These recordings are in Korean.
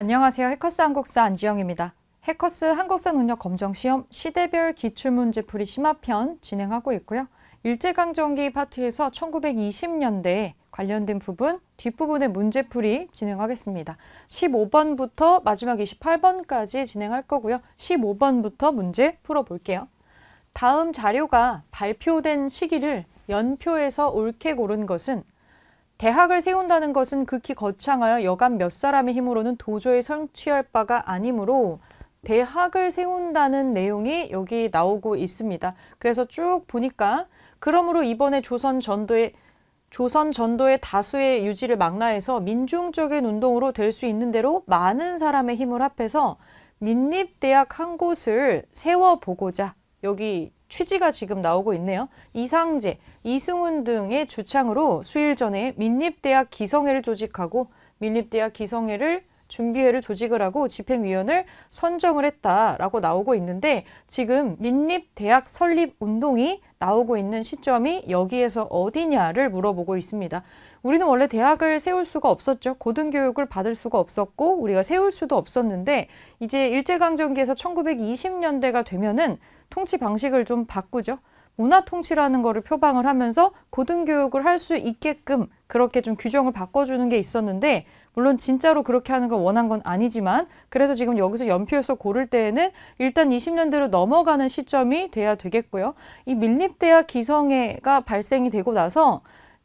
안녕하세요. 해커스 한국사 안지영입니다. 해커스 한국사 능력 검정시험 시대별 기출문제풀이 심화편 진행하고 있고요. 일제강점기 파트에서 1920년대에 관련된 부분, 뒷부분의 문제풀이 진행하겠습니다. 15번부터 마지막 28번까지 진행할 거고요. 15번부터 문제 풀어볼게요. 다음 자료가 발표된 시기를 연표에서 옳게 고른 것은 대학을 세운다는 것은 극히 거창하여 여간 몇 사람의 힘으로는 도저히 성취할 바가 아니므로 대학을 세운다는 내용이 여기 나오고 있습니다. 그래서 쭉 보니까 그러므로 이번에 조선 전도의 다수의 유지를 망라해서 민중적인 운동으로 될 수 있는 대로 많은 사람의 힘을 합해서 민립대학 한 곳을 세워보고자 여기 취지가 지금 나오고 있네요. 이상제, 이승훈 등의 주창으로 수일 전에 민립대학 기성회를 조직하고 민립대학 기성회를 준비회를 조직을 하고 집행위원을 선정을 했다라고 나오고 있는데 지금 민립대학 설립 운동이 나오고 있는 시점이 여기에서 어디냐를 물어보고 있습니다. 우리는 원래 대학을 세울 수가 없었죠. 고등교육을 받을 수가 없었고 우리가 세울 수도 없었는데 이제 일제강점기에서 1920년대가 되면은 통치 방식을 좀 바꾸죠. 문화통치라는 거를 표방을 하면서 고등교육을 할 수 있게끔 그렇게 좀 규정을 바꿔주는 게 있었는데 물론 진짜로 그렇게 하는 걸 원한 건 아니지만 그래서 지금 여기서 연표에서 고를 때에는 일단 20년대로 넘어가는 시점이 돼야 되겠고요. 이 민립대학 기성회가 발생이 되고 나서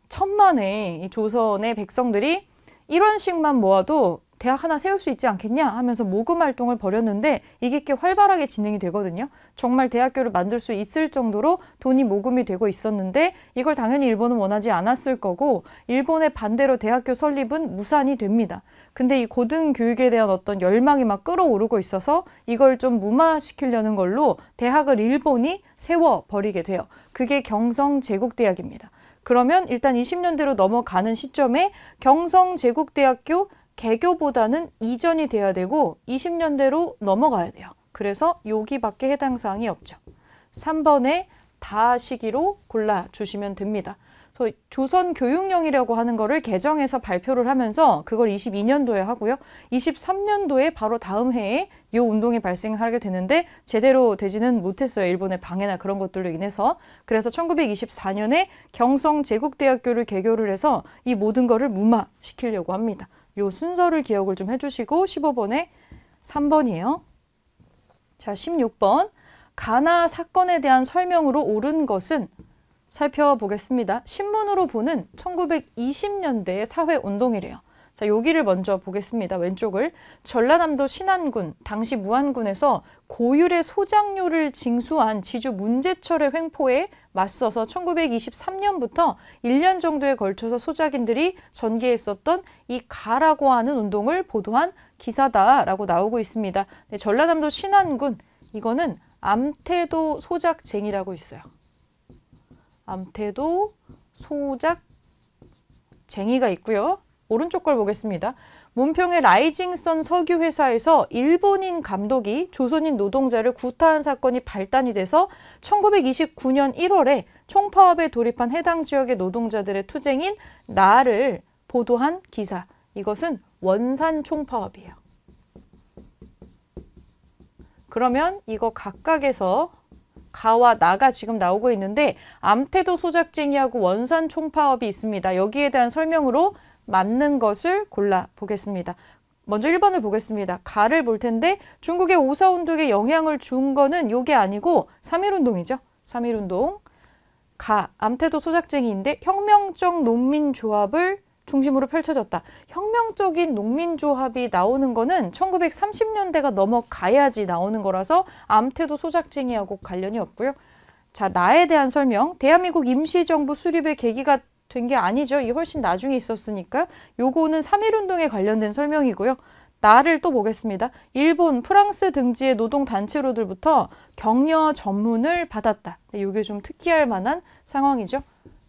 천만의 이 조선의 백성들이 1원씩만 모아도 대학 하나 세울 수 있지 않겠냐 하면서 모금 활동을 벌였는데 이게 꽤 활발하게 진행이 되거든요. 정말 대학교를 만들 수 있을 정도로 돈이 모금이 되고 있었는데 이걸 당연히 일본은 원하지 않았을 거고 일본의 반대로 대학교 설립은 무산이 됩니다. 근데 이 고등교육에 대한 어떤 열망이 막 끌어오르고 있어서 이걸 좀 무마시키려는 걸로 대학을 일본이 세워버리게 돼요. 그게 경성제국대학입니다. 그러면 일단 20년대로 넘어가는 시점에 경성제국대학교 개교보다는 이전이 돼야 되고 20년대로 넘어가야 돼요. 그래서 여기밖에 해당 사항이 없죠. 3번에 다 시기로 골라주시면 됩니다. 그래서 조선교육령이라고 하는 거를 개정해서 발표를 하면서 그걸 22년도에 하고요. 23년도에 바로 다음 해에 이 운동이 발생하게 되는데 제대로 되지는 못했어요. 일본의 방해나 그런 것들로 인해서. 그래서 1924년에 경성제국대학교를 개교를 해서 이 모든 거를 무마시키려고 합니다. 요 순서를 기억을 좀 해주시고 15번에 3번이에요. 자, 16번. 가나 사건에 대한 설명으로 옳은 것은 살펴보겠습니다. 신문으로 보는 1920년대의 사회운동이래요. 자, 여기를 먼저 보겠습니다. 왼쪽을. 전라남도 신안군, 당시 무안군에서 고율의 소장료를 징수한 지주 문제철의 횡포에 맞서서 1923년부터 1년 정도에 걸쳐서 소작인들이 전개했었던 이 가라고 하는 운동을 보도한 기사다라고 나오고 있습니다. 네, 전라남도 신안군, 이거는 암태도 소작쟁이라고 있어요. 암태도 소작쟁이가 있고요. 오른쪽 걸 보겠습니다. 문평의 라이징선 석유회사에서 일본인 감독이 조선인 노동자를 구타한 사건이 발단이 돼서 1929년 1월에 총파업에 돌입한 해당 지역의 노동자들의 투쟁인 나를 보도한 기사. 이것은 원산 총파업이에요. 그러면 이거 각각에서 가와 나가 지금 나오고 있는데 암태도 소작쟁이하고 원산 총파업이 있습니다. 여기에 대한 설명으로 맞는 것을 골라보겠습니다. 먼저 1번을 보겠습니다. 가를 볼 텐데 중국의 오사운동에 영향을 준 거는 이게 아니고 3.1운동이죠. 3.1운동. 가, 암태도 소작쟁이인데 혁명적 농민조합을 중심으로 펼쳐졌다. 혁명적인 농민조합이 나오는 거는 1930년대가 넘어가야지 나오는 거라서 암태도 소작쟁이하고 관련이 없고요. 자, 나에 대한 설명. 대한민국 임시정부 수립의 계기가 된 게 아니죠. 이 훨씬 나중에 있었으니까. 요거는 3.1운동에 관련된 설명이고요. 나를 또 보겠습니다. 일본, 프랑스 등지의 노동단체로들부터 격려 전문을 받았다. 이게 좀 특이할 만한 상황이죠.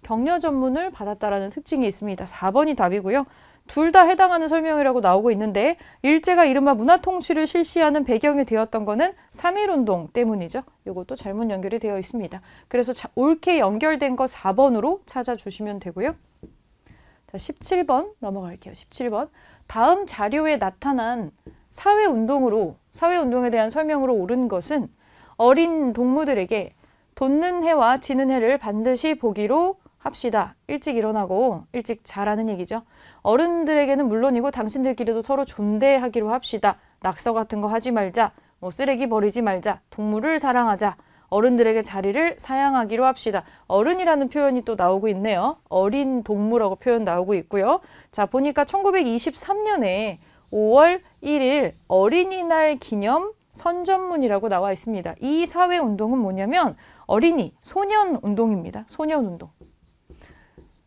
격려 전문을 받았다라는 특징이 있습니다. 4번이 답이고요. 둘 다 해당하는 설명이라고 나오고 있는데 일제가 이른바 문화통치를 실시하는 배경이 되었던 거는 3.1운동 때문이죠. 이것도 잘못 연결이 되어 있습니다. 그래서 옳게 연결된 거 4번으로 찾아주시면 되고요. 자, 17번 넘어갈게요. 17번. 다음 자료에 나타난 사회운동에 대한 설명으로 옳은 것은 어린 동무들에게 돋는 해와 지는 해를 반드시 보기로 합시다. 일찍 일어나고 일찍 자라는 얘기죠. 어른들에게는 물론이고 당신들끼리도 서로 존대하기로 합시다. 낙서 같은 거 하지 말자. 쓰레기 버리지 말자. 동물을 사랑하자. 어른들에게 자리를 사양하기로 합시다. 어른이라는 표현이 또 나오고 있네요. 어린 동무라고 표현 나오고 있고요. 자, 보니까 1923년에 5월 1일 어린이날 기념 선전문이라고 나와 있습니다. 이 사회운동은 뭐냐면 어린이, 소년운동입니다. 소년운동.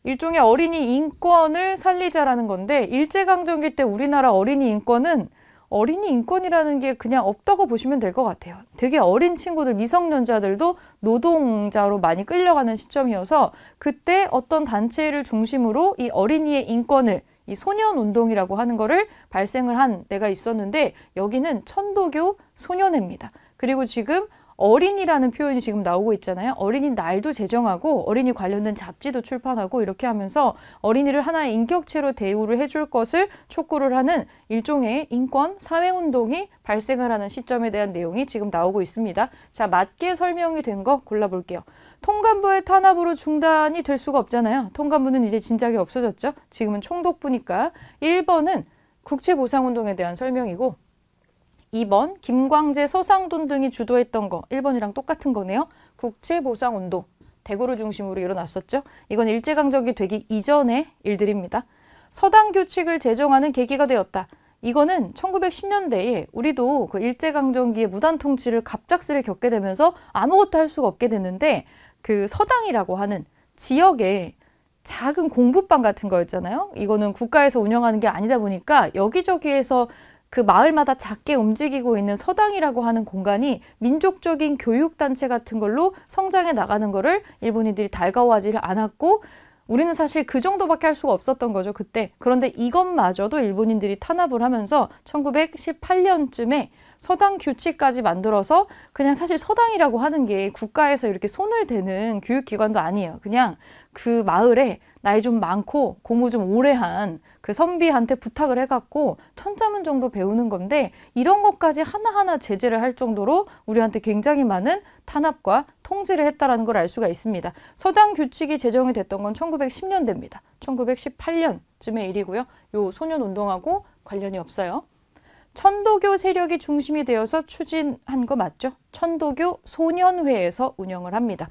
일종의 어린이 인권을 살리자라는 건데 일제강점기 때 우리나라 어린이 인권이라는 게 그냥 없다고 보시면 될 것 같아요. 되게 어린 친구들, 미성년자들도 노동자로 많이 끌려가는 시점이어서 그때 어떤 단체를 중심으로 이 어린이의 인권을 이 소년운동이라고 하는 거를 발생을 한 데가 있었는데 여기는 천도교 소년회입니다. 그리고 지금 어린이라는 표현이 지금 나오고 있잖아요. 어린이날도 제정하고 어린이 관련된 잡지도 출판하고 이렇게 하면서 어린이를 하나의 인격체로 대우를 해줄 것을 촉구를 하는 일종의 인권, 사회운동이 발생을 하는 시점에 대한 내용이 지금 나오고 있습니다. 자, 맞게 설명이 된 거 골라볼게요. 통감부의 탄압으로 중단이 될 수가 없잖아요. 통감부는 이제 진작에 없어졌죠. 지금은 총독부니까. 1번은 국채보상운동에 대한 설명이고 2번 김광재, 서상돈 등이 주도했던 거 1번이랑 똑같은 거네요. 국채보상운동 대구를 중심으로 일어났었죠. 이건 일제강점기 되기 이전의 일들입니다. 서당규칙을 제정하는 계기가 되었다. 이거는 1910년대에 우리도 그 일제강점기의 무단통치를 갑작스레 겪게 되면서 아무것도 할 수가 없게 됐는데 그 서당이라고 하는 지역에 작은 공부방 같은 거였잖아요. 이거는 국가에서 운영하는 게 아니다 보니까 여기저기에서 그 마을마다 작게 움직이고 있는 서당이라고 하는 공간이 민족적인 교육단체 같은 걸로 성장해 나가는 거를 일본인들이 달가워하지를 않았고 우리는 사실 그 정도밖에 할 수가 없었던 거죠, 그때. 그런데 이것마저도 일본인들이 탄압을 하면서 1918년쯤에 서당 규칙까지 만들어서 그냥 사실 서당이라고 하는 게 국가에서 이렇게 손을 대는 교육기관도 아니에요. 그냥 그 마을에 나이 좀 많고 공부 좀 오래 한 그 선비한테 부탁을 해갖고 천자문 정도 배우는 건데 이런 것까지 하나하나 제재를 할 정도로 우리한테 굉장히 많은 탄압과 통제를 했다는 걸 알 수가 있습니다. 서당 규칙이 제정이 됐던 건 1910년대입니다. 1918년쯤의 일이고요. 요 소년운동하고 관련이 없어요. 천도교 세력이 중심이 되어서 추진한 거 맞죠? 천도교 소년회에서 운영을 합니다.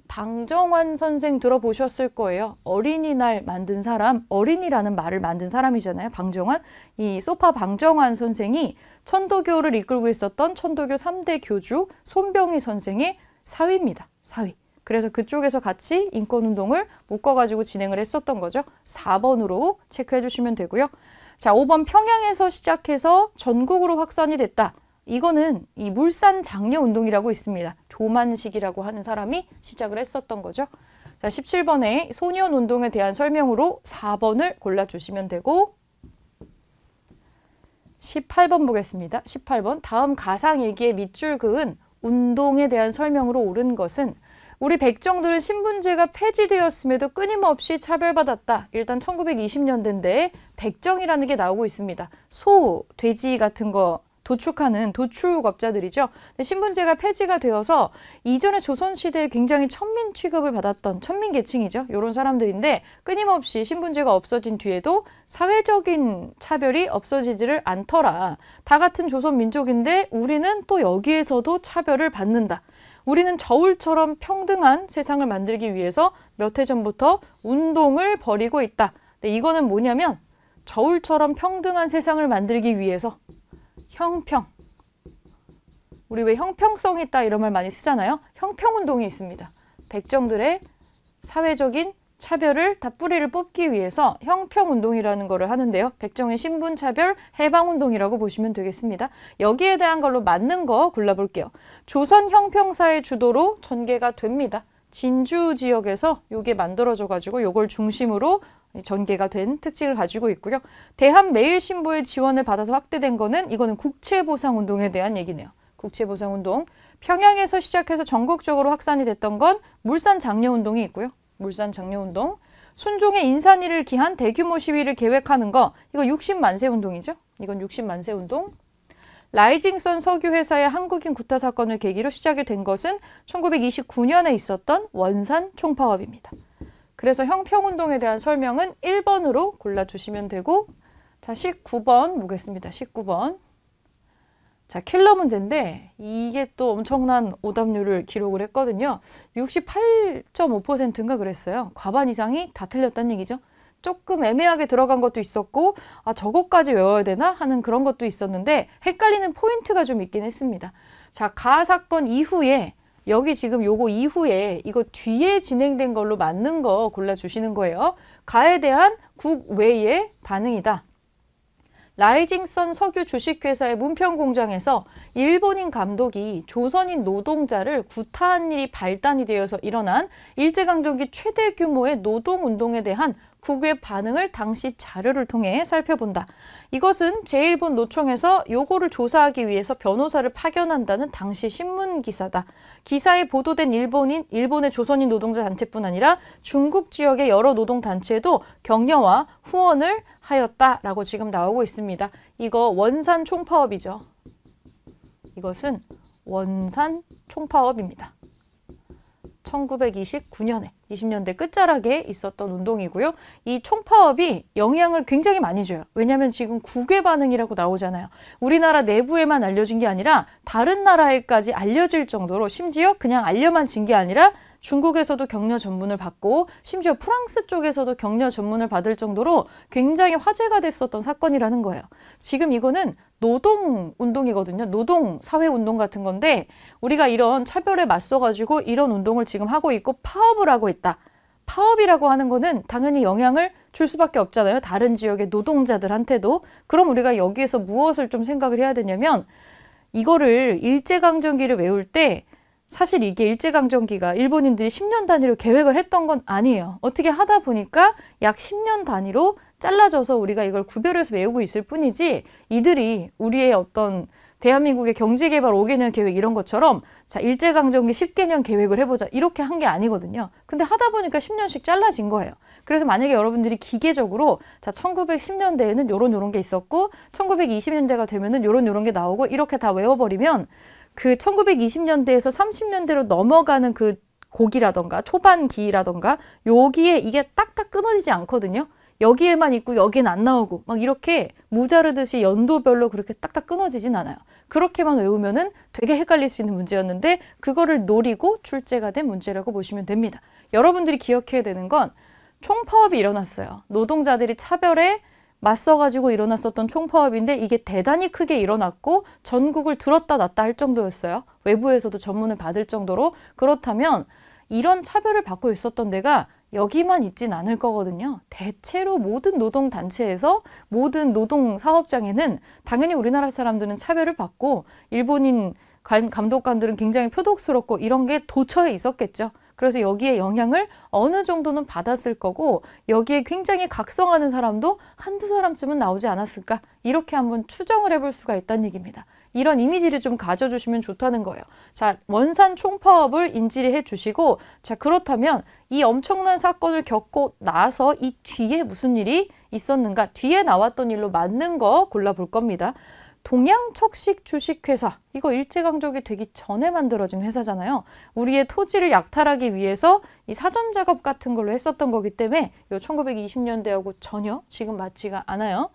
방정환 선생 들어보셨을 거예요. 어린이날 만든 사람, 어린이라는 말을 만든 사람이잖아요. 방정환. 이 소파 방정환 선생이 천도교를 이끌고 있었던 천도교 3대 교주 손병희 선생의 사위입니다. 사위. 그래서 그쪽에서 같이 인권운동을 묶어가지고 진행을 했었던 거죠. 4번으로 체크해 주시면 되고요. 자, 5번 평양에서 시작해서 전국으로 확산이 됐다. 이거는 이 물산 장려 운동이라고 있습니다. 조만식이라고 하는 사람이 시작을 했었던 거죠. 자, 17번에 소년 운동에 대한 설명으로 4번을 골라주시면 되고 18번 보겠습니다. 18번 다음 가상일기의 밑줄 그은 운동에 대한 설명으로 옳은 것은 우리 백정들은 신분제가 폐지되었음에도 끊임없이 차별받았다. 일단 1920년대인데 백정이라는 게 나오고 있습니다. 소, 돼지 같은 거 도축하는 도축업자들이죠. 신분제가 폐지가 되어서 이전에 조선시대에 굉장히 천민 취급을 받았던 천민계층이죠. 이런 사람들인데 끊임없이 신분제가 없어진 뒤에도 사회적인 차별이 없어지지를 않더라. 다 같은 조선 민족인데 우리는 또 여기에서도 차별을 받는다. 우리는 저울처럼 평등한 세상을 만들기 위해서 몇 해 전부터 운동을 벌이고 있다. 근데 이거는 뭐냐면 저울처럼 평등한 세상을 만들기 위해서 형평. 우리 왜 형평성 있다 이런 말 많이 쓰잖아요. 형평운동이 있습니다. 백정들의 사회적인 차별을 다 뿌리를 뽑기 위해서 형평운동이라는 거를 하는데요. 백정의 신분차별 해방운동이라고 보시면 되겠습니다. 여기에 대한 걸로 맞는 거 골라볼게요. 조선 형평사의 주도로 전개가 됩니다. 진주 지역에서 이게 만들어져가지고 이걸 중심으로 전개가 된 특징을 가지고 있고요. 대한매일신보의 지원을 받아서 확대된 거는 이거는 국채보상운동에 대한 얘기네요. 국채보상운동. 평양에서 시작해서 전국적으로 확산이 됐던 건 물산장려운동이 있고요. 물산장려운동. 순종의 인산위를 기한 대규모 시위를 계획하는 거 이거 60만세 운동이죠. 이건 60만세 운동. 라이징선 석유회사의 한국인 구타 사건을 계기로 시작이 된 것은 1929년에 있었던 원산 총파업입니다. 그래서 형평운동에 대한 설명은 1번으로 골라주시면 되고, 자, 19번 보겠습니다. 19번. 자, 킬러 문제인데 이게 또 엄청난 오답률을 기록을 했거든요. 68.5%인가 그랬어요. 과반 이상이 다 틀렸다는 얘기죠. 조금 애매하게 들어간 것도 있었고, 아, 저것까지 외워야 되나 하는 그런 것도 있었는데 헷갈리는 포인트가 좀 있긴 했습니다. 자, 가 사건 이후에 여기 지금 요거 이후에 이거 뒤에 진행된 걸로 맞는 거 골라주시는 거예요. 가에 대한 국외의 반응이다. 라이징선 석유 주식회사의 문평공장에서 일본인 감독이 조선인 노동자를 구타한 일이 발단이 되어서 일어난 일제강점기 최대 규모의 노동운동에 대한 국외 반응을 당시 자료를 통해 살펴본다. 이것은 제1본 노총에서 요거를 조사하기 위해서 변호사를 파견한다는 당시 신문 기사다. 기사에 보도된 일본의 조선인 노동자 단체뿐 아니라 중국 지역의 여러 노동단체에도 격려와 후원을 하였다라고 지금 나오고 있습니다. 이거 원산 총파업이죠. 이것은 원산 총파업입니다. 1929년에 20년대 끝자락에 있었던 운동이고요. 이 총파업이 영향을 굉장히 많이 줘요. 왜냐하면 지금 국외 반응이라고 나오잖아요. 우리나라 내부에만 알려진 게 아니라 다른 나라에까지 알려질 정도로, 심지어 그냥 알려만 진 게 아니라 중국에서도 격려 전문을 받고 심지어 프랑스 쪽에서도 격려 전문을 받을 정도로 굉장히 화제가 됐었던 사건이라는 거예요. 지금 이거는 노동운동이거든요. 노동사회운동 같은 건데 우리가 이런 차별에 맞서가지고 이런 운동을 지금 하고 있고 파업을 하고 있다. 파업이라고 하는 거는 당연히 영향을 줄 수밖에 없잖아요. 다른 지역의 노동자들한테도. 그럼 우리가 여기에서 무엇을 좀 생각을 해야 되냐면, 이거를 일제강점기를 외울 때 사실 이게 일제강점기가 일본인들이 10년 단위로 계획을 했던 건 아니에요. 어떻게 하다 보니까 약 10년 단위로 잘라져서 우리가 이걸 구별해서 외우고 있을 뿐이지, 이들이 우리의 어떤 대한민국의 경제개발 5개년 계획 이런 것처럼 자, 일제강점기 10개년 계획을 해보자 이렇게 한 게 아니거든요. 근데 하다 보니까 10년씩 잘라진 거예요. 그래서 만약에 여러분들이 기계적으로 자, 1910년대에는 요런 게 있었고 1920년대가 되면은 요런 게 나오고 이렇게 다 외워버리면 그 1920년대에서 30년대로 넘어가는 그 고기라던가 초반기라던가 여기에 이게 딱딱 끊어지지 않거든요. 여기에만 있고 여기는 안 나오고 막 이렇게 무자르듯이 연도별로 그렇게 딱딱 끊어지진 않아요. 그렇게만 외우면은 되게 헷갈릴 수 있는 문제였는데 그거를 노리고 출제가 된 문제라고 보시면 됩니다. 여러분들이 기억해야 되는 건 총파업이 일어났어요. 노동자들이 차별에 맞서가지고 일어났었던 총파업인데 이게 대단히 크게 일어났고 전국을 들었다 놨다 할 정도였어요. 외부에서도 전문을 받을 정도로. 그렇다면 이런 차별을 받고 있었던 데가 여기만 있진 않을 거거든요. 대체로 모든 노동단체에서 모든 노동사업장에는 당연히 우리나라 사람들은 차별을 받고 일본인 감독관들은 굉장히 표독스럽고 이런 게 도처에 있었겠죠. 그래서 여기에 영향을 어느 정도는 받았을 거고 여기에 굉장히 각성하는 사람도 한두 사람쯤은 나오지 않았을까? 이렇게 한번 추정을 해볼 수가 있다는 얘기입니다. 이런 이미지를 좀 가져주시면 좋다는 거예요. 자, 원산 총파업을 인지를 해주시고 자, 그렇다면 이 엄청난 사건을 겪고 나서 이 뒤에 무슨 일이 있었는가? 뒤에 나왔던 일로 맞는 거 골라볼 겁니다. 동양척식 주식회사, 이거 일제강점기 되기 전에 만들어진 회사잖아요. 우리의 토지를 약탈하기 위해서 이 사전작업 같은 걸로 했었던 거기 때문에 이 1920년대하고 전혀 지금 맞지가 않아요.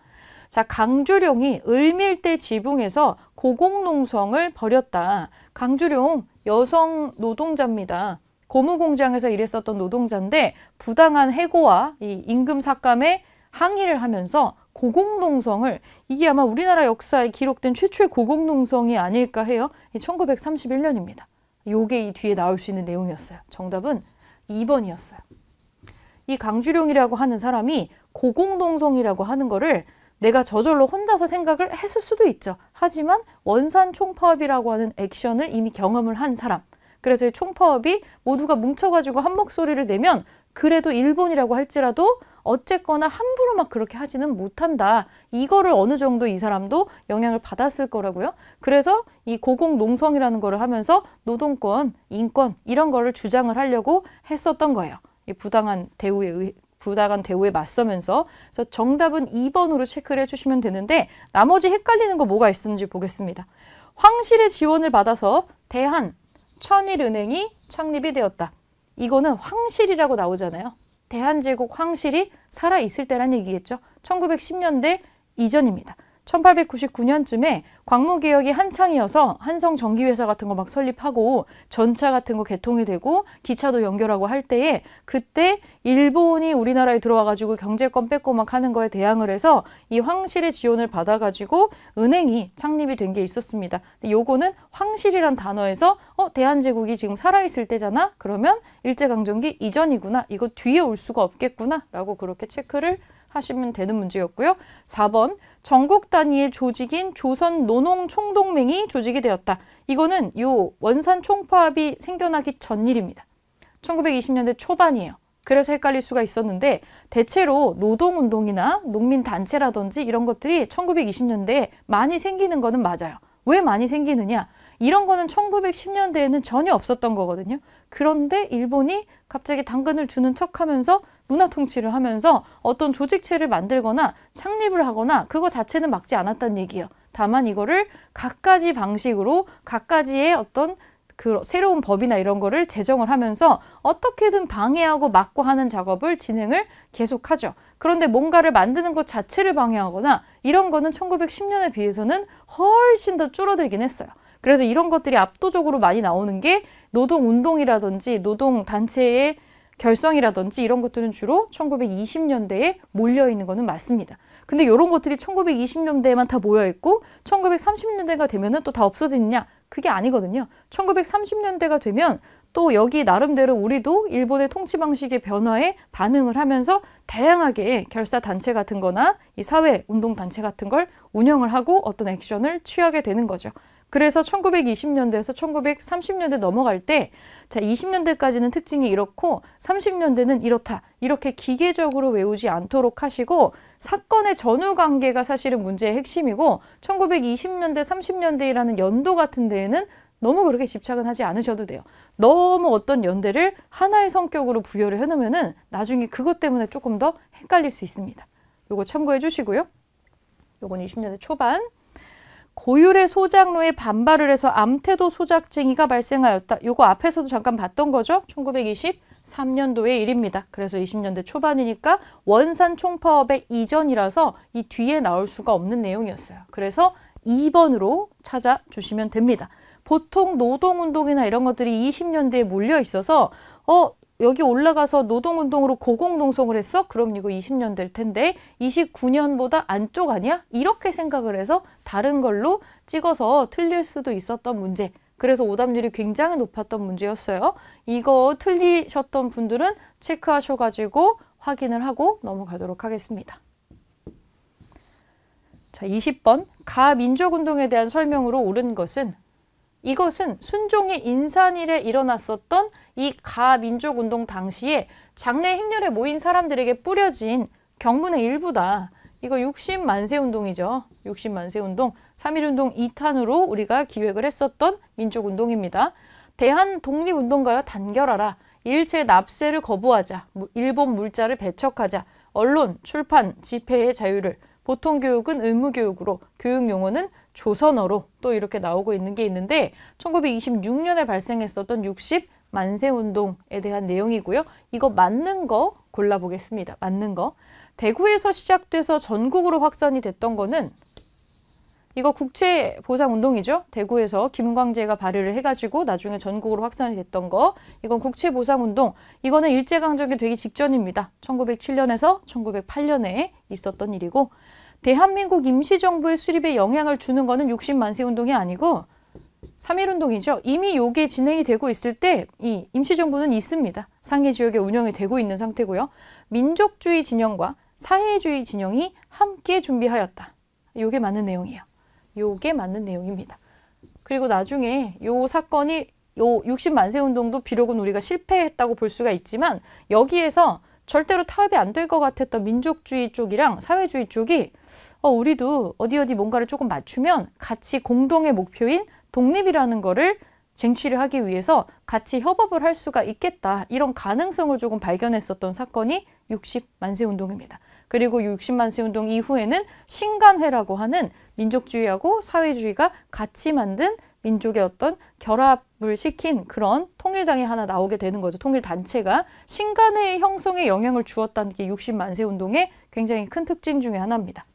자, 강주룡이 을밀대 지붕에서 고공농성을 벌였다. 강주룡 여성 노동자입니다. 고무공장에서 일했었던 노동자인데 부당한 해고와 이 임금 삭감에 항의를 하면서 고공농성을, 이게 아마 우리나라 역사에 기록된 최초의 고공농성이 아닐까 해요. 1931년입니다. 요게 이 뒤에 나올 수 있는 내용이었어요. 정답은 2번이었어요. 이 강주룡이라고 하는 사람이 고공농성이라고 하는 거를 내가 저절로 혼자서 생각을 했을 수도 있죠. 하지만 원산 총파업이라고 하는 액션을 이미 경험을 한 사람. 그래서 이 총파업이 모두가 뭉쳐가지고 한 목소리를 내면 그래도 일본이라고 할지라도 어쨌거나 함부로 막 그렇게 하지는 못한다. 이거를 어느 정도 이 사람도 영향을 받았을 거라고요. 그래서 이 고공농성이라는 거를 하면서 노동권, 인권 이런 거를 주장을 하려고 했었던 거예요. 이 부당한 대우에 부당한 대우에 맞서면서. 그래서 정답은 2번으로 체크를 해주시면 되는데 나머지 헷갈리는 거 뭐가 있었는지 보겠습니다. 황실의 지원을 받아서 대한 천일은행이 창립이 되었다. 이거는 황실이라고 나오잖아요. 대한제국 황실이 살아있을 때란 얘기겠죠. 1910년대 이전입니다. 1899년쯤에 광무개혁이 한창이어서 한성전기회사 같은 거 막 설립하고 전차 같은 거 개통이 되고 기차도 연결하고 할 때에 그때 일본이 우리나라에 들어와가지고 경제권 뺏고 막 하는 거에 대항을 해서 이 황실의 지원을 받아가지고 은행이 창립이 된 게 있었습니다. 근데 요거는 황실이란 단어에서 대한제국이 지금 살아있을 때잖아? 그러면 일제강점기 이전이구나. 이거 뒤에 올 수가 없겠구나. 라고 그렇게 체크를 하시면 되는 문제였고요. 4번 전국 단위의 조직인 조선노농총동맹이 조직이 되었다. 이거는 요 원산 총파업이 생겨나기 전 일입니다. 1920년대 초반이에요. 그래서 헷갈릴 수가 있었는데 대체로 노동운동이나 농민단체라든지 이런 것들이 1920년대에 많이 생기는 거는 맞아요. 왜 많이 생기느냐? 이런 거는 1910년대에는 전혀 없었던 거거든요. 그런데 일본이 갑자기 당근을 주는 척하면서 문화 통치를 하면서 어떤 조직체를 만들거나 창립을 하거나 그거 자체는 막지 않았다는 얘기예요. 다만 이거를 갖가지 방식으로 갖가지의 어떤 그 새로운 법이나 이런 거를 제정을 하면서 어떻게든 방해하고 막고 하는 작업을 진행을 계속하죠. 그런데 뭔가를 만드는 것 자체를 방해하거나 이런 거는 1910년에 비해서는 훨씬 더 줄어들긴 했어요. 그래서 이런 것들이 압도적으로 많이 나오는 게 노동운동이라든지 노동단체의 결성이라든지 이런 것들은 주로 1920년대에 몰려있는 거는 맞습니다. 근데 이런 것들이 1920년대에만 다 모여있고 1930년대가 되면은 또 다 없어지느냐? 그게 아니거든요. 1930년대가 되면 또 여기 나름대로 우리도 일본의 통치 방식의 변화에 반응을 하면서 다양하게 결사단체 같은 거나 이 사회운동단체 같은 걸 운영을 하고 어떤 액션을 취하게 되는 거죠. 그래서 1920년대에서 1930년대 넘어갈 때 자, 20년대까지는 특징이 이렇고 30년대는 이렇다. 이렇게 기계적으로 외우지 않도록 하시고 사건의 전후 관계가 사실은 문제의 핵심이고 1920년대, 30년대라는 연도 같은 데에는 너무 그렇게 집착은 하지 않으셔도 돼요. 너무 어떤 연대를 하나의 성격으로 부여를 해놓으면은 나중에 그것 때문에 조금 더 헷갈릴 수 있습니다. 요거 참고해 주시고요. 요건 20년대 초반. 고율의 소작로에 반발을 해서 암태도 소작쟁이가 발생하였다. 요거 앞에서도 잠깐 봤던 거죠. 1923년도의 일입니다. 그래서 20년대 초반이니까 원산 총파업의 이전이라서 이 뒤에 나올 수가 없는 내용이었어요. 그래서 2번으로 찾아주시면 됩니다. 보통 노동운동이나 이런 것들이 20년대에 몰려 있어서 여기 올라가서 노동운동으로 고공농성을 했어? 그럼 이거 20년대일 텐데 29년보다 안쪽 아니야? 이렇게 생각을 해서 다른 걸로 찍어서 틀릴 수도 있었던 문제. 그래서 오답률이 굉장히 높았던 문제였어요. 이거 틀리셨던 분들은 체크하셔가지고 확인을 하고 넘어가도록 하겠습니다. 자, 20번 가민족운동에 대한 설명으로 옳은 것은 이것은 순종의 인산일에 일어났었던 이 가민족운동 당시에 장래 행렬에 모인 사람들에게 뿌려진 경문의 일부다. 이거 60만세운동이죠. 60만세운동, 3.1운동 2탄으로 우리가 기획을 했었던 민족운동입니다. 대한독립운동가여 단결하라. 일체 납세를 거부하자. 일본 물자를 배척하자. 언론, 출판, 집회의 자유를. 보통교육은 의무교육으로, 교육용어는 조선어로 또 이렇게 나오고 있는 게 있는데 1926년에 발생했었던 60만세운동에 대한 내용이고요. 이거 맞는 거 골라보겠습니다. 맞는 거. 대구에서 시작돼서 전국으로 확산이 됐던 거는 이거 국채보상운동이죠. 대구에서 김광재가 발의를 해가지고 나중에 전국으로 확산이 됐던 거. 이건 국채보상운동. 이거는 일제강점기 되기 직전입니다. 1907년에서 1908년에 있었던 일이고 대한민국 임시정부의 수립에 영향을 주는 거는 60만세운동이 아니고 3.1운동이죠. 이미 요게 진행이 되고 있을 때 이 임시정부는 있습니다. 상해 지역에 운영이 되고 있는 상태고요. 민족주의 진영과 사회주의 진영이 함께 준비하였다. 요게 맞는 내용이에요. 요게 맞는 내용입니다. 그리고 나중에 요 사건이 요 60만세운동도 비록은 우리가 실패했다고 볼 수가 있지만 여기에서 절대로 타협이 안 될 것 같았던 민족주의 쪽이랑 사회주의 쪽이 우리도 어디 뭔가를 조금 맞추면 같이 공동의 목표인 독립이라는 거를 쟁취를 하기 위해서 같이 협업을 할 수가 있겠다. 이런 가능성을 조금 발견했었던 사건이 60만세운동입니다. 그리고 60만세운동 이후에는 신간회라고 하는 민족주의하고 사회주의가 같이 만든 민족의 어떤 결합을 시킨 그런 통일당이 하나 나오게 되는 거죠. 통일단체가 신간회의 형성에 영향을 주었다는 게 60만세운동의 굉장히 큰 특징 중에 하나입니다.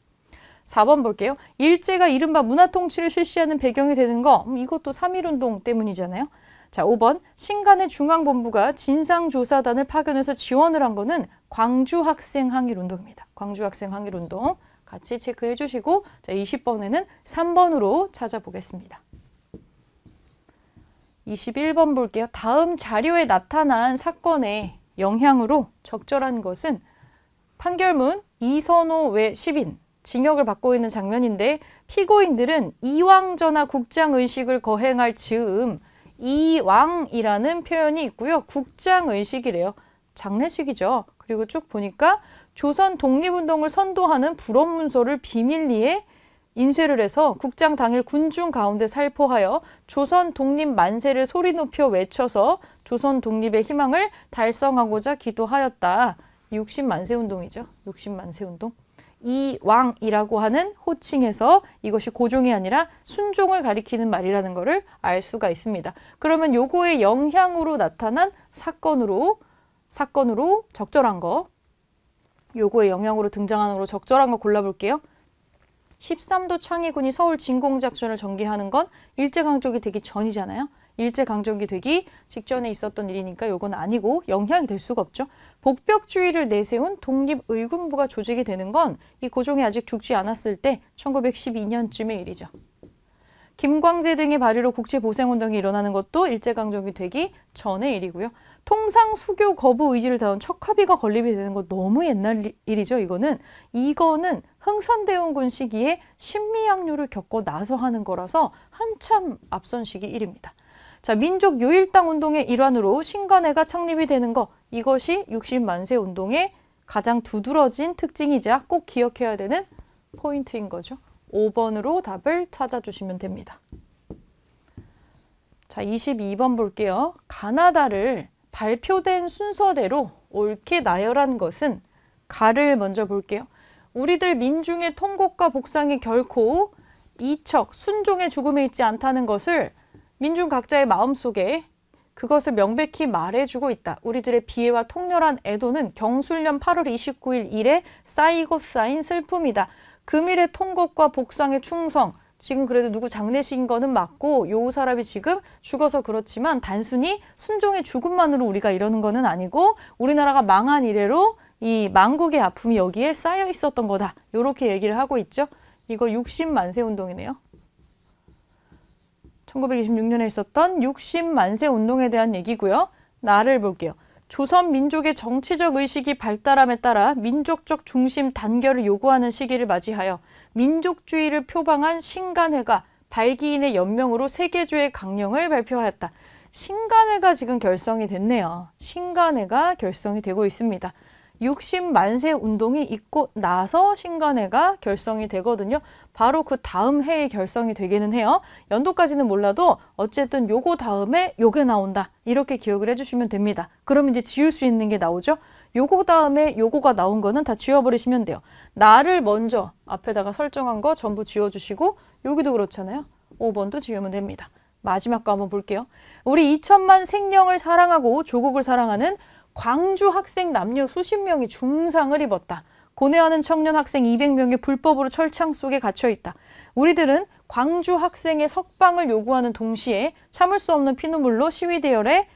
4번 볼게요. 일제가 이른바 문화통치를 실시하는 배경이 되는 거, 이것도 3.1운동 때문이잖아요. 자, 5번 신간회 중앙본부가 진상조사단을 파견해서 지원을 한 거는 광주학생항일운동입니다. 광주학생항일운동 같이 체크해 주시고, 자, 20번에는 3번으로 찾아보겠습니다. 21번 볼게요. 다음 자료에 나타난 사건의 영향으로 적절한 것은 판결문 이선호 외 10인 징역을 받고 있는 장면인데, 피고인들은 이왕전하 국장의식을 거행할 즈음 이왕이라는 표현이 있고요. 국장의식이래요. 장례식이죠. 그리고 쭉 보니까 조선 독립운동을 선도하는 불원문서를 비밀리에 인쇄를 해서 국장 당일 군중 가운데 살포하여 조선 독립 만세를 소리 높여 외쳐서 조선 독립의 희망을 달성하고자 기도하였다. 60만세운동이죠. 60만세운동. 이왕이라고 하는 호칭에서 이것이 고종이 아니라 순종을 가리키는 말이라는 것을 알 수가 있습니다. 그러면 요거의 영향으로 나타난 사건으로 적절한 거, 요거의 영향으로 등장하는 거로 적절한 거 골라볼게요. 13도 창의군이 서울 진공작전을 전개하는 건 일제강점기 되기 전이잖아요. 일제강점기 되기 직전에 있었던 일이니까 요건 아니고 영향이 될 수가 없죠. 복벽주의를 내세운 독립의군부가 조직이 되는 건 이 고종이 아직 죽지 않았을 때 1912년쯤의 일이죠. 김광재 등의 발의로 국제보생운동이 일어나는 것도 일제강점기 되기 전의 일이고요. 통상 수교 거부 의지를 다운 척화비가 건립이 되는 거 너무 옛날 일이죠. 이거는 흥선대원군 시기에 신미양요를 겪고 나서 하는 거라서 한참 앞선 시기 일입니다. 자, 민족요일당 운동의 일환으로 신간회가 창립이 되는 거, 이것이 60만세 운동의 가장 두드러진 특징이자 꼭 기억해야 되는 포인트인 거죠. 5번으로 답을 찾아주시면 됩니다. 자, 22번 볼게요. 가나다를 발표된 순서대로 옳게 나열한 것은, 가를 먼저 볼게요. 우리들 민중의 통곡과 복상이 결코 이척, 순종의 죽음에 있지 않다는 것을 민중 각자의 마음속에 그것을 명백히 말해주고 있다. 우리들의 비애와 통렬한 애도는 경술년 8월 29일 이래 쌓이고 쌓인 슬픔이다. 금일의 통곡과 복상의 충성, 지금 그래도 누구 장례식인 거는 맞고 요 사람이 지금 죽어서 그렇지만 단순히 순종의 죽음만으로 우리가 이러는 거는 아니고 우리나라가 망한 이래로 이 망국의 아픔이 여기에 쌓여 있었던 거다. 요렇게 얘기를 하고 있죠. 이거 60만세 운동이네요. 1926년에 있었던 60만세 운동에 대한 얘기고요. 나를 볼게요. 조선 민족의 정치적 의식이 발달함에 따라 민족적 중심 단결을 요구하는 시기를 맞이하여 민족주의를 표방한 신간회가 발기인의 연명으로 세계주의 강령을 발표하였다. 신간회가 지금 결성이 됐네요. 신간회가 결성이 되고 있습니다. 60만세 운동이 있고 나서 신간회가 결성이 되거든요. 바로 그 다음 해에 결성이 되기는 해요. 연도까지는 몰라도 어쨌든 요거 다음에 요게 나온다. 이렇게 기억을 해주시면 됩니다. 그러면 이제 지울 수 있는 게 나오죠. 요거 다음에 요거가 나온 거는 다 지워버리시면 돼요. 나를 먼저 앞에다가 설정한 거 전부 지워주시고 여기도 그렇잖아요. 5번도 지우면 됩니다. 마지막 거 한번 볼게요. 우리 2천만 생명을 사랑하고 조국을 사랑하는 광주 학생 남녀 수십 명이 중상을 입었다. 고뇌하는 청년 학생 200명이 불법으로 철창 속에 갇혀있다. 우리들은 광주 학생의 석방을 요구하는 동시에 참을 수 없는 피눈물로 시위대열에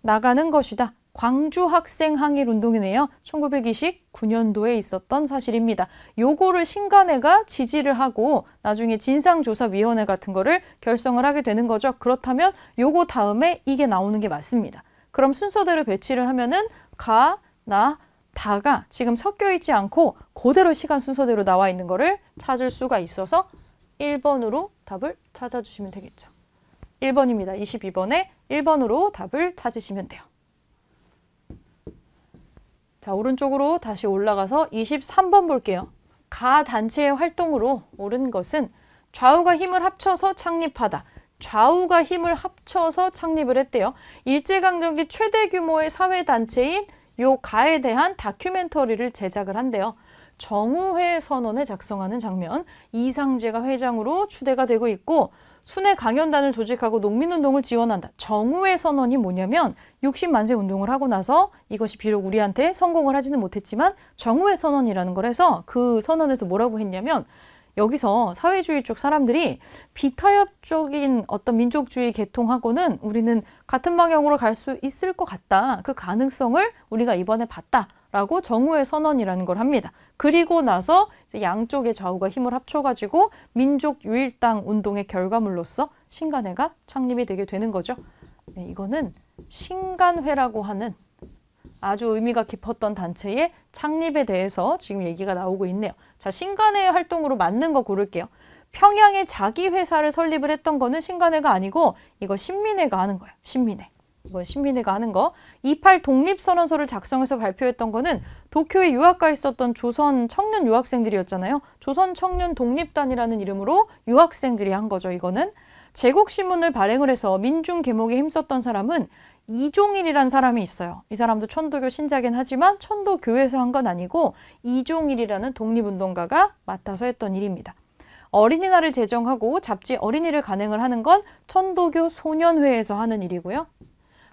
나가는 것이다. 광주 학생 항일 운동이네요. 1929년도에 있었던 사실입니다. 요거를 신간회가 지지를 하고 나중에 진상조사위원회 같은 거를 결성을 하게 되는 거죠. 그렇다면 요거 다음에 이게 나오는 게 맞습니다. 그럼 순서대로 배치를 하면은 가, 나, 다가 지금 섞여 있지 않고 그대로 시간 순서대로 나와 있는 거를 찾을 수가 있어서 1번으로 답을 찾아주시면 되겠죠. 1번입니다. 22번에 1번으로 답을 찾으시면 돼요. 자, 오른쪽으로 다시 올라가서 23번 볼게요. 가 단체의 활동으로 옳은 것은 좌우가 힘을 합쳐서 창립하다. 좌우가 힘을 합쳐서 창립을 했대요. 일제강점기 최대 규모의 사회단체인 요 가에 대한 다큐멘터리를 제작을 한대요. 정우회 선언에 작성하는 장면, 이상재가 회장으로 추대가 되고 있고 순회 강연단을 조직하고 농민운동을 지원한다. 정우회 선언이 뭐냐면 60만 세 운동을 하고 나서 이것이 비록 우리한테 성공을 하지는 못했지만 정우회 선언이라는 걸 해서 그 선언에서 뭐라고 했냐면 여기서 사회주의 쪽 사람들이 비타협적인 어떤 민족주의 계통하고는 우리는 같은 방향으로 갈 수 있을 것 같다. 그 가능성을 우리가 이번에 봤다라고 정우회 선언이라는 걸 합니다. 그리고 나서 이제 양쪽의 좌우가 힘을 합쳐가지고 민족유일당 운동의 결과물로서 신간회가 창립이 되게 되는 거죠. 네, 이거는 신간회라고 하는 아주 의미가 깊었던 단체의 창립에 대해서 지금 얘기가 나오고 있네요. 자, 신간회의 활동으로 맞는 거 고를게요. 평양에 자기 회사를 설립을 했던 거는 신간회가 아니고 이거 신민회가 하는 거예요. 신민회. 이건 신민회가 하는 거. 28 독립선언서를 작성해서 발표했던 거는 도쿄에 유학가 있었던 조선 청년 유학생들이었잖아요. 조선 청년 독립단이라는 이름으로 유학생들이 한 거죠. 이거는. 제국신문을 발행을 해서 민중 계몽에 힘썼던 사람은 이종일이란 사람이 있어요. 이 사람도 천도교 신자긴 하지만 천도교에서 한 건 아니고 이종일이라는 독립운동가가 맡아서 했던 일입니다. 어린이날을 제정하고 잡지 어린이를 간행을 하는 건 천도교 소년회에서 하는 일이고요.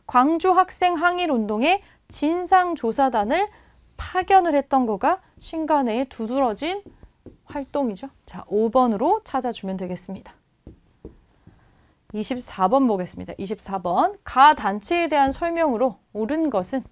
광주 학생 항일운동에 진상조사단을 파견을 했던 거가 신간회의 두드러진 활동이죠. 자, 5번으로 찾아주면 되겠습니다. 24번 보겠습니다. 24번. 가 단체에 대한 설명으로 옳은 것은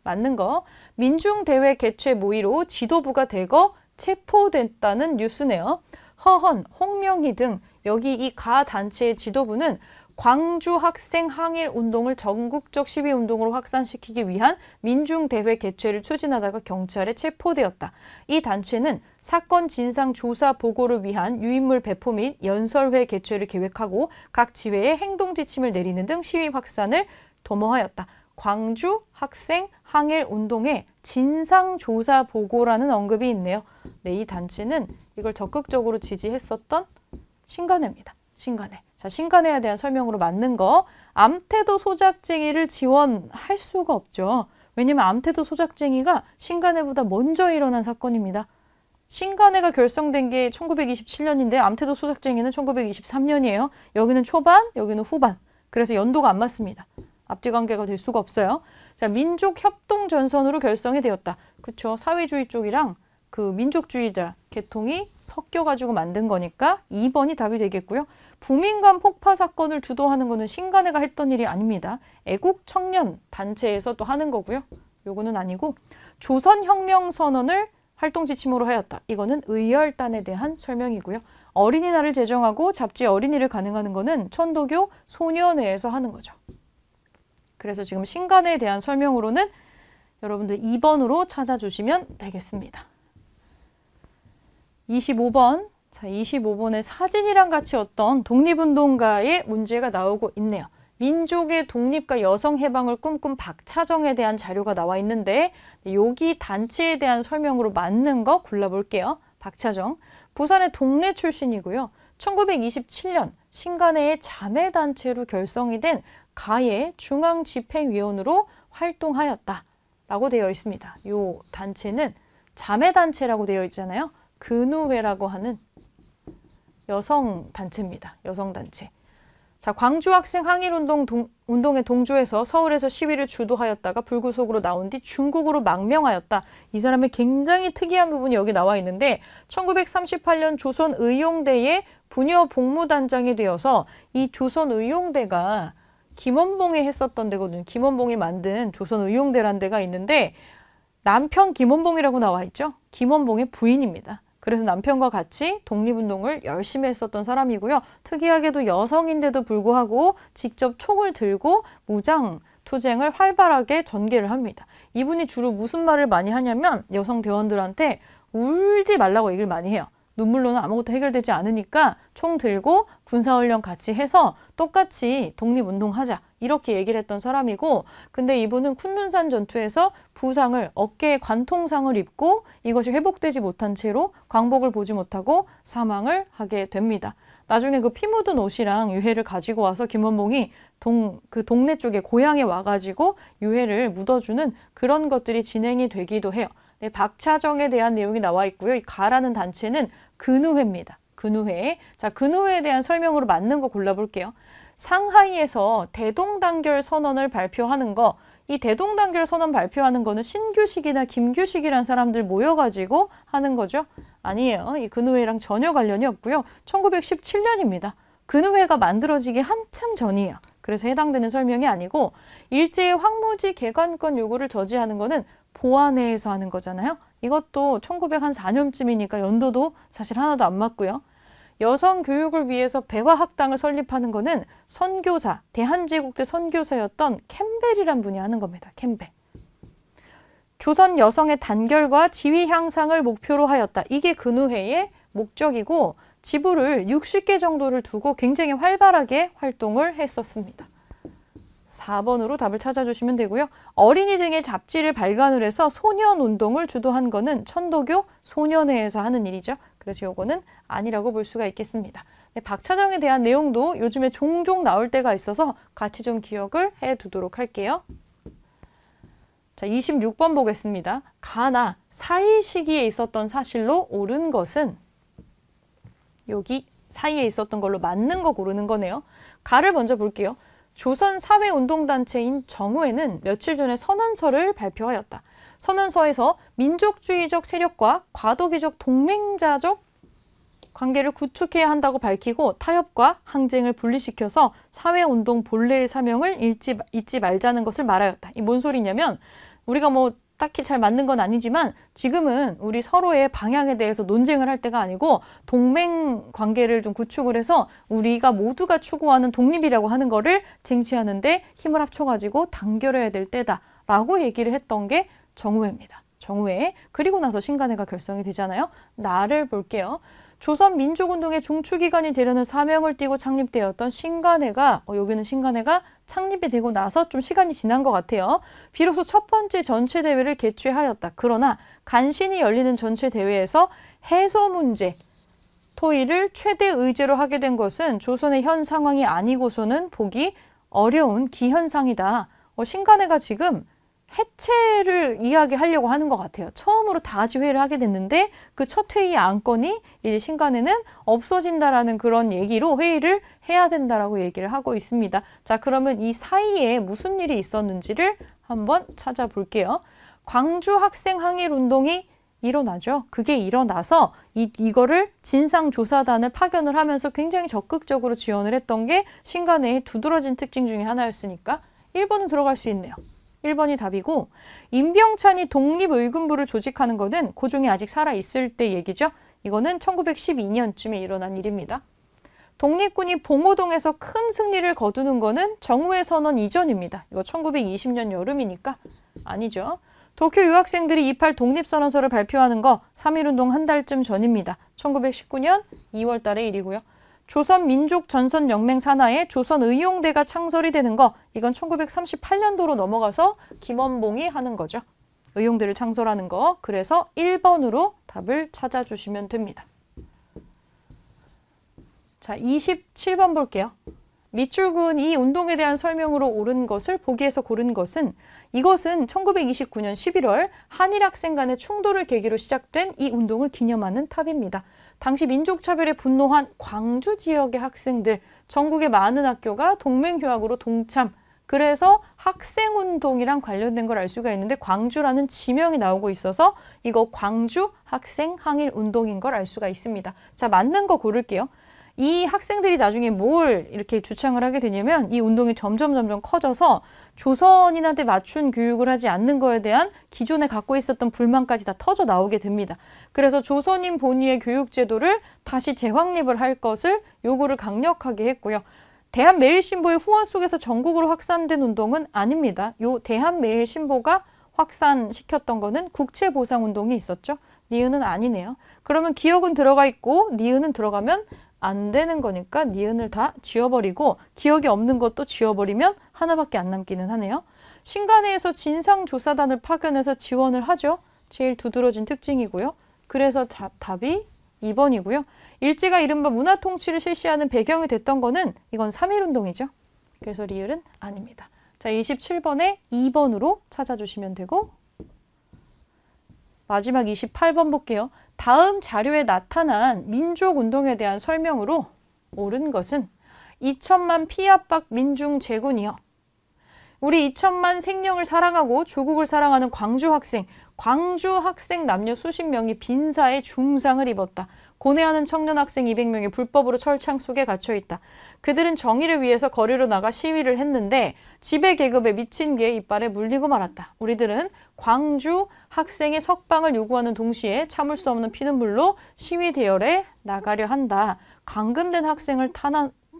맞는 거. 민중대회 개최 모의로 지도부가 대거 체포됐다는 뉴스네요. 허헌, 홍명희 등 여기 이 가 단체의 지도부는 광주 학생 항일 운동을 전국적 시위 운동으로 확산시키기 위한 민중대회 개최를 추진하다가 경찰에 체포되었다. 이 단체는 사건 진상 조사 보고를 위한 유인물 배포 및 연설회 개최를 계획하고 각 지회에 행동 지침을 내리는 등 시위 확산을 도모하였다. 광주 학생 항일 운동의 진상 조사 보고라는 언급이 있네요. 네, 이 단체는 이걸 적극적으로 지지했었던 신간회입니다. 신간회. 자, 신간회에 대한 설명으로 맞는 거. 암태도 소작쟁이를 지원할 수가 없죠. 왜냐면 암태도 소작쟁이가 신간회보다 먼저 일어난 사건입니다. 신간회가 결성된 게 1927년인데 암태도 소작쟁이는 1923년이에요. 여기는 초반, 여기는 후반. 그래서 연도가 안 맞습니다. 앞뒤 관계가 될 수가 없어요. 자, 민족협동전선으로 결성이 되었다. 그쵸? 사회주의 쪽이랑 그 민족주의자 계통이 섞여가지고 만든 거니까 2번이 답이 되겠고요. 부민간 폭파 사건을 주도하는 거는 신간회가 했던 일이 아닙니다. 애국청년 단체에서 또 하는 거고요. 요거는 아니고 조선혁명선언을 활동 지침으로 하였다. 이거는 의열단에 대한 설명이고요. 어린이날을 제정하고 잡지 어린이를 간행하는 거는 천도교 소년회에서 하는 거죠. 그래서 지금 신간회에 대한 설명으로는 여러분들 2번으로 찾아주시면 되겠습니다. 25번. 자, 25번에 사진이랑 같이 어떤 독립운동가의 문제가 나오고 있네요. 민족의 독립과 여성 해방을 꿈꾼 박차정에 대한 자료가 나와 있는데 여기 단체에 대한 설명으로 맞는 거 골라볼게요. 박차정. 부산의 동래 출신이고요. 1927년 신간회의 자매단체로 결성이 된 가의 중앙집행위원으로 활동하였다라고 되어 있습니다. 이 단체는 자매단체라고 되어 있잖아요. 근우회라고 하는 여성단체입니다. 여성단체. 자, 광주 학생 항일운동에 동조해서 서울에서 시위를 주도하였다가 불구속으로 나온 뒤 중국으로 망명하였다. 이 사람의 굉장히 특이한 부분이 여기 나와 있는데 1938년 조선의용대의 부녀 복무단장이 되어서 이 조선의용대가 김원봉이 했었던 데거든요. 김원봉이 만든 조선의용대라는 데가 있는데 남편 김원봉이라고 나와 있죠. 김원봉의 부인입니다. 그래서 남편과 같이 독립운동을 열심히 했었던 사람이고요. 특이하게도 여성인데도 불구하고 직접 총을 들고 무장 투쟁을 활발하게 전개를 합니다. 이분이 주로 무슨 말을 많이 하냐면 여성 대원들한테 울지 말라고 얘기를 많이 해요. 눈물로는 아무것도 해결되지 않으니까 총 들고 군사훈련 같이 해서 똑같이 독립운동하자 이렇게 얘기를 했던 사람이고 근데 이분은 쿤룬산 전투에서 부상을 어깨에 관통상을 입고 이것이 회복되지 못한 채로 광복을 보지 못하고 사망을 하게 됩니다. 나중에 그 피 묻은 옷이랑 유해를 가지고 와서 김원봉이 그 동네 쪽에 고향에 와가지고 유해를 묻어주는 그런 것들이 진행이 되기도 해요. 네, 박차정에 대한 내용이 나와 있고요. 이 가라는 단체는 근우회입니다. 근우회. 자, 근우회에 대한 설명으로 맞는 거 골라볼게요. 상하이에서 대동단결 선언을 발표하는 거, 이 대동단결 선언 발표하는 거는 신규식이나 김규식이라는 사람들 모여가지고 하는 거죠. 아니에요. 이 근우회랑 전혀 관련이 없고요. 1917년입니다. 근우회가 만들어지기 한참 전이에요. 그래서 해당되는 설명이 아니고 일제의 황무지 개관권 요구를 저지하는 거는 보안회에서 하는 거잖아요. 이것도 1904년쯤이니까 연도도 사실 하나도 안 맞고요. 여성 교육을 위해서 배화학당을 설립하는 거는 선교사, 대한제국대 선교사였던 캠벨이란 분이 하는 겁니다. 캠벨. 조선 여성의 단결과 지위 향상을 목표로 하였다. 이게 근우회의 목적이고 지부를 60개 정도를 두고 굉장히 활발하게 활동을 했었습니다. 4번으로 답을 찾아주시면 되고요. 어린이 등의 잡지를 발간을 해서 소년운동을 주도한 거는 천도교 소년회에서 하는 일이죠. 그래서 요거는 아니라고 볼 수가 있겠습니다. 네, 박차정에 대한 내용도 요즘에 종종 나올 때가 있어서 같이 좀 기억을 해두도록 할게요. 자, 26번 보겠습니다. 가나 사이 시기에 있었던 사실로 옳은 것은 여기 사이에 있었던 걸로 맞는 거 고르는 거네요. 가를 먼저 볼게요. 조선 사회운동단체인 정우회는 며칠 전에 선언서를 발표하였다. 선언서에서 민족주의적 세력과 과도기적 동맹자적 관계를 구축해야 한다고 밝히고 타협과 항쟁을 분리시켜서 사회운동 본래의 사명을 잊지 말자는 것을 말하였다. 이 뭔 소리냐면 우리가 뭐 딱히 잘 맞는 건 아니지만 지금은 우리 서로의 방향에 대해서 논쟁을 할 때가 아니고 동맹 관계를 좀 구축을 해서 우리가 모두가 추구하는 독립이라고 하는 거를 쟁취하는데 힘을 합쳐가지고 단결해야 될 때다라고 얘기를 했던 게 정우회입니다. 정우회. 그리고 나서 신간회가 결성이 되잖아요. 나를 볼게요. 조선 민족운동의 중추기관이 되려는 사명을 띠고 창립되었던 신간회가 여기는 신간회가 창립이 되고 나서 좀 시간이 지난 것 같아요. 비로소 첫 번째 전체대회를 개최하였다. 그러나 간신히 열리는 전체대회에서 해소 문제, 토의를 최대 의제로 하게 된 것은 조선의 현 상황이 아니고서는 보기 어려운 기현상이다. 신간회가 지금 해체를 이야기하려고 하는 것 같아요. 처음으로 다 같이 회의를 하게 됐는데 그 첫 회의 안건이 이제 신간회는 없어진다라는 그런 얘기로 회의를 해야 된다라고 얘기를 하고 있습니다. 자, 그러면 이 사이에 무슨 일이 있었는지를 한번 찾아볼게요. 광주 학생 항일 운동이 일어나죠. 그게 일어나서 이거를 진상조사단을 파견을 하면서 굉장히 적극적으로 지원을 했던 게 신간회의 두드러진 특징 중에 하나였으니까 1번은 들어갈 수 있네요. 1번이 답이고 임병찬이 독립의군부를 조직하는 것은 고종이 아직 살아있을 때 얘기죠. 이거는 1912년쯤에 일어난 일입니다. 독립군이 봉오동에서 큰 승리를 거두는 거는 정우회 선언 이전입니다. 이거 1920년 여름이니까 아니죠. 도쿄 유학생들이 28 독립선언서를 발표하는 거 3.1운동 한 달쯤 전입니다. 1919년 2월 달의 일이고요. 조선민족전선연맹 산하에 조선의용대가 창설이 되는 거 이건 1938년도로 넘어가서 김원봉이 하는 거죠. 의용대를 창설하는 거. 그래서 1번으로 답을 찾아주시면 됩니다. 자, 27번 볼게요. 밑줄근 이 운동에 대한 설명으로 옳은 것을 보기에서 고른 것은 이것은 1929년 11월 한일학생 간의 충돌을 계기로 시작된 이 운동을 기념하는 탑입니다. 당시 민족차별에 분노한 광주 지역의 학생들, 전국의 많은 학교가 동맹휴학으로 동참. 그래서 학생운동이랑 관련된 걸 알 수가 있는데 광주라는 지명이 나오고 있어서 이거 광주 학생 항일 운동인 걸 알 수가 있습니다. 자, 맞는 거 고를게요. 이 학생들이 나중에 뭘 이렇게 주창을 하게 되냐면 이 운동이 점점 커져서 조선인한테 맞춘 교육을 하지 않는 거에 대한 기존에 갖고 있었던 불만까지 다 터져 나오게 됩니다. 그래서 조선인 본위의 교육제도를 다시 재확립을 할 것을 요구를 강력하게 했고요. 대한매일신보의 후원 속에서 전국으로 확산된 운동은 아닙니다. 요 대한매일신보가 확산시켰던 거는 국채보상운동이 있었죠. 니은은 아니네요. 그러면 기억은 들어가 있고 니은은 들어가면 안 되는 거니까 니은을 다 지워버리고 기억이 없는 것도 지워버리면 하나밖에 안 남기는 하네요. 신간회에서 진상조사단을 파견해서 지원을 하죠. 제일 두드러진 특징이고요. 그래서 답이 2번이고요. 일제가 이른바 문화통치를 실시하는 배경이 됐던 거는 이건 3.1운동이죠. 그래서 리을은 아닙니다. 자, 27번에 2번으로 찾아주시면 되고 마지막 28번 볼게요. 다음 자료에 나타난 민족운동에 대한 설명으로 옳은 것은 2천만 피압박 민중제군이요. 우리 2천만 생명을 사랑하고 조국을 사랑하는 광주 학생 남녀 수십 명이 빈사에 중상을 입었다. 고뇌하는 청년 학생 200명이 불법으로 철창 속에 갇혀있다. 그들은 정의를 위해서 거리로 나가 시위를 했는데 지배계급에 미친 개의 이빨에 물리고 말았다. 우리들은 광주 학생의 석방을 요구하는 동시에 참을 수 없는 피눈물로 시위 대열에 나가려 한다. 감금된 학생을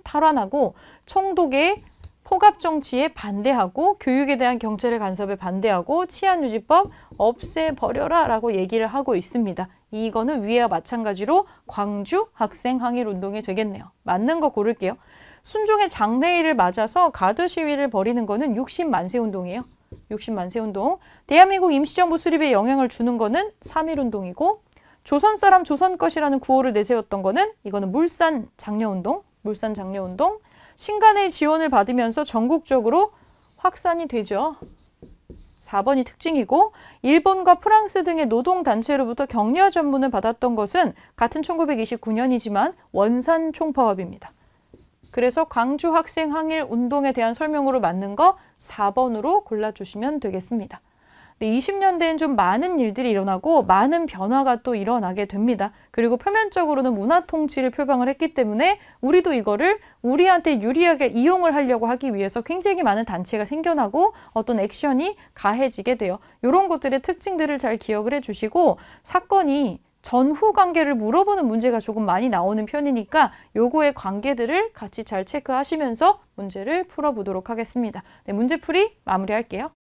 탈환하고 총독의 포갑정치에 반대하고 교육에 대한 경찰의 간섭에 반대하고 치안유지법 없애버려라 라고 얘기를 하고 있습니다. 이거는 위와 마찬가지로 광주 학생 항일운동이 되겠네요. 맞는 거 고를게요. 순종의 장래일을 맞아서 가두 시위를 벌이는 거는 60만세 운동이에요. 60만세 운동. 대한민국 임시정부 수립에 영향을 주는 거는 3.1운동이고 조선 사람 조선 것이라는 구호를 내세웠던 거는 이거는 물산 장려운동. 신간의 지원을 받으면서 전국적으로 확산이 되죠. 4번이 특징이고 일본과 프랑스 등의 노동단체로부터 격려 전문을 받았던 것은 같은 1929년이지만 원산 총파업입니다. 그래서 광주 학생 항일 운동에 대한 설명으로 맞는 거 4번으로 골라주시면 되겠습니다. 20년대엔 좀 많은 일들이 일어나고 많은 변화가 또 일어나게 됩니다. 그리고 표면적으로는 문화 통치를 표방을 했기 때문에 우리도 이거를 우리한테 유리하게 이용을 하려고 하기 위해서 굉장히 많은 단체가 생겨나고 어떤 액션이 가해지게 돼요. 이런 것들의 특징들을 잘 기억을 해주시고 사건이 전후 관계를 물어보는 문제가 조금 많이 나오는 편이니까 요거의 관계들을 같이 잘 체크하시면서 문제를 풀어보도록 하겠습니다. 네, 문제풀이 마무리할게요.